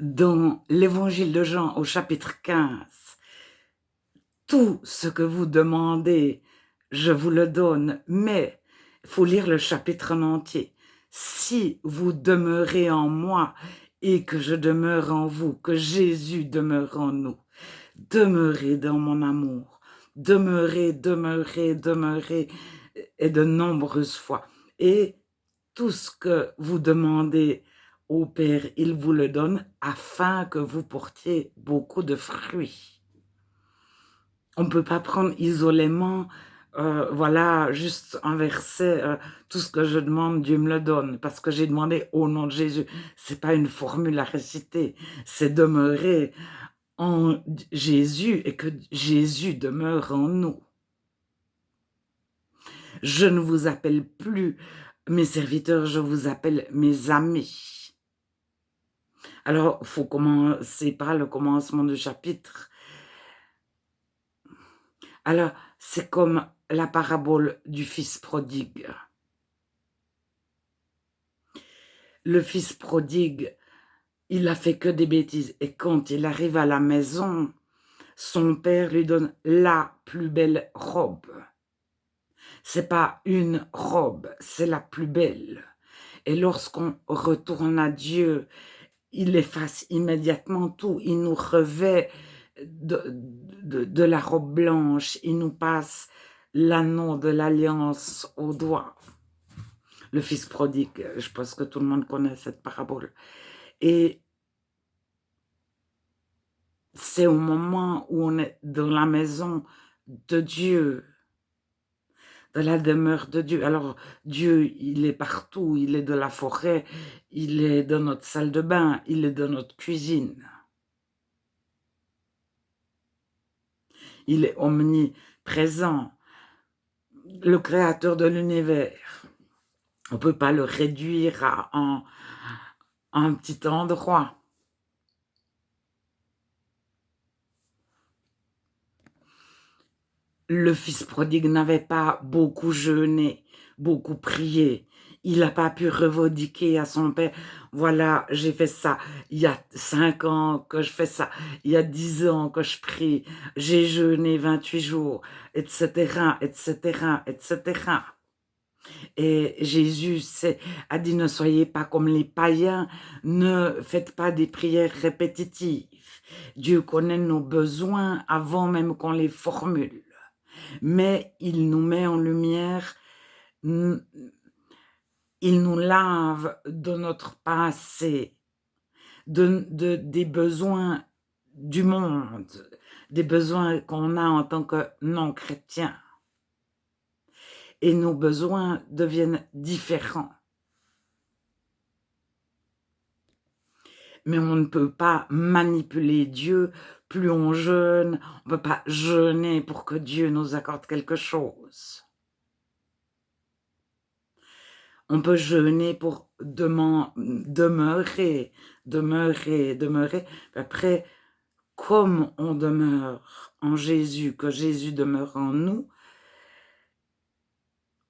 dans l'évangile de Jean au chapitre 15, tout ce que vous demandez, je vous le donne, mais il faut lire le chapitre en entier. Si vous demeurez en moi et que je demeure en vous, que Jésus demeure en nous, demeurez dans mon amour, demeurez, demeurez, demeurez, et de nombreuses fois. Et tout ce que vous demandez au Père, il vous le donne afin que vous portiez beaucoup de fruits. On ne peut pas prendre isolément, voilà, juste un verset, tout ce que je demande, Dieu me le donne, parce que j'ai demandé au nom de Jésus. C'est pas une formule à réciter, c'est demeurer en Jésus et que Jésus demeure en nous. Je ne vous appelle plus mes serviteurs, je vous appelle mes amis. Alors, il faut commencer par le commencement du chapitre. Alors, c'est comme la parabole du fils prodigue. Le fils prodigue, il a fait que des bêtises. Et quand il arrive à la maison, son père lui donne la plus belle robe. C'est pas une robe, c'est la plus belle. Et lorsqu'on retourne à Dieu, il efface immédiatement tout. Il nous revêt de la robe blanche. Il nous passe l'anneau de l'alliance au doigt. Le fils prodigue, je pense que tout le monde connaît cette parabole. Et c'est au moment où on est dans la maison de Dieu, de la demeure de Dieu. Alors, Dieu, il est partout, il est de la forêt, il est dans notre salle de bain, il est dans notre cuisine. Il est omniprésent, le créateur de l'univers. On ne peut pas le réduire à un petit endroit. Le fils prodigue n'avait pas beaucoup jeûné, beaucoup prié. Il n'a pas pu revendiquer à son père, voilà, j'ai fait ça, il y a 5 ans que je fais ça, il y a 10 ans que je prie, j'ai jeûné 28 jours, etc., etc., etc. Et Jésus a dit, ne soyez pas comme les païens, ne faites pas des prières répétitives. Dieu connaît nos besoins avant même qu'on les formule. Mais il nous met en lumière, il nous lave de notre passé, des besoins du monde, des besoins qu'on a en tant que non-chrétiens. Et nos besoins deviennent différents. Mais on ne peut pas manipuler Dieu. Plus on jeûne, on ne peut pas jeûner pour que Dieu nous accorde quelque chose. On peut jeûner pour demeurer. Après, comme on demeure en Jésus, que Jésus demeure en nous,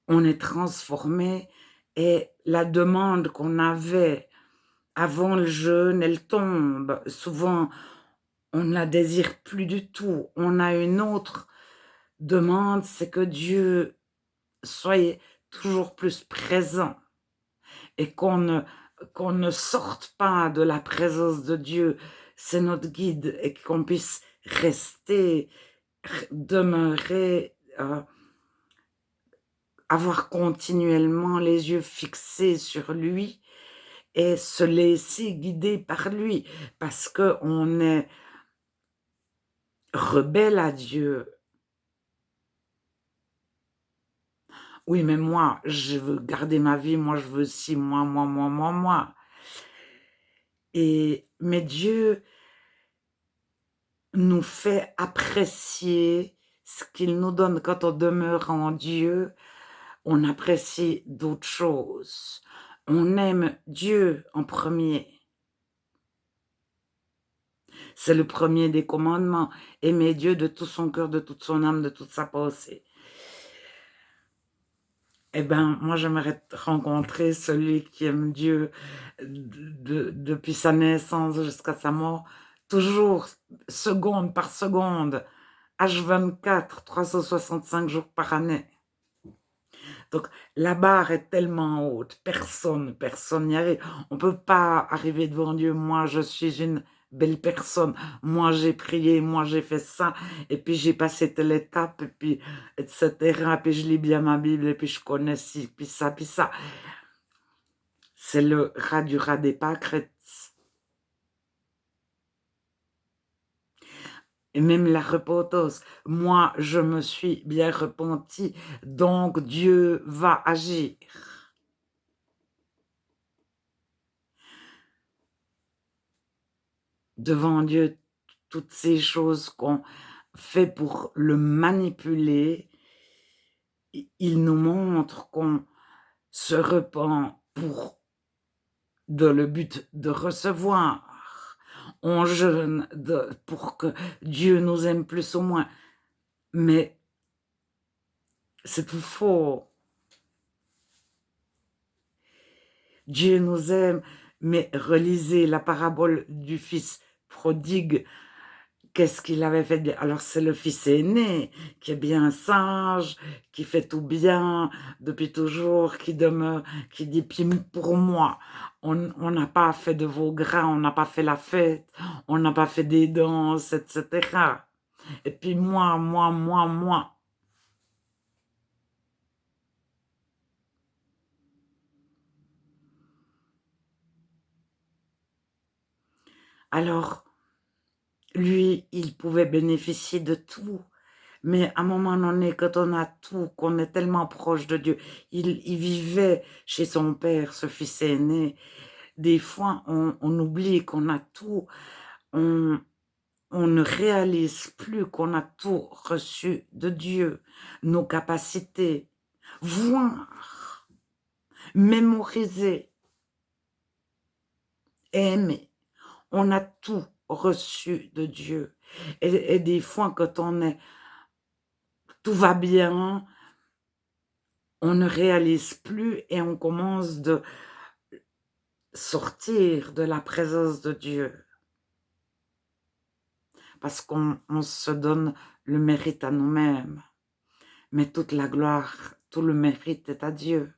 on est transformé et la demande qu'on avait avant le jeûne, elle tombe. Souvent, on ne la désire plus du tout. On a une autre demande, c'est que Dieu soit toujours plus présent et qu'on ne sorte pas de la présence de Dieu. C'est notre guide et qu'on puisse rester, demeurer, avoir continuellement les yeux fixés sur lui et se laisser guider par lui parce qu'on est rebelle à Dieu. Oui, mais moi, je veux garder ma vie, moi, je veux ci, moi. Mais Dieu nous fait apprécier ce qu'il nous donne quand on demeure en Dieu. On apprécie d'autres choses. On aime Dieu en premier. C'est le premier des commandements. Aimer Dieu de tout son cœur, de toute son âme, de toute sa pensée. Eh ben, moi, j'aimerais rencontrer celui qui aime Dieu depuis sa naissance jusqu'à sa mort, toujours, seconde par seconde, H24, 365 jours par année. Donc, la barre est tellement haute, personne n'y arrive. On ne peut pas arriver devant Dieu. Moi, je suis une belle personne. Moi, j'ai prié, moi, j'ai fait ça, et puis j'ai passé telle étape, et puis, etc. Puis je lis bien ma Bible, et puis je connais ci, puis ça, puis ça. C'est le rat du rat des pâquerettes. Et même la repentance. Moi, je me suis bien repenti, donc Dieu va agir. Devant Dieu, toutes ces choses qu'on fait pour le manipuler, il nous montre qu'on se repent dans le but de recevoir. On jeûne pour que Dieu nous aime plus ou moins. Mais c'est tout faux. Dieu nous aime, mais relisez la parabole du fils prodigue. Qu'est-ce qu'il avait fait de bien? Alors c'est le fils aîné qui est bien sage, qui fait tout bien depuis toujours, qui demeure, qui dit, puis pour moi, on n'a pas fait de veau gras, on n'a pas fait la fête, on n'a pas fait des danses, etc. Et puis moi. Alors, lui, il pouvait bénéficier de tout. Mais à un moment donné, quand on a tout, qu'on est tellement proche de Dieu, il vivait chez son père, ce fils aîné. Des fois, on oublie qu'on a tout, on, on ne réalise plus qu'on a tout reçu de Dieu, nos capacités, voir, mémoriser, aimer. On a tout reçu de Dieu. Et des fois, quand tout va bien, on ne réalise plus et on commence de sortir de la présence de Dieu parce qu'on se donne le mérite à nous-mêmes. Mais toute la gloire, tout le mérite est à Dieu.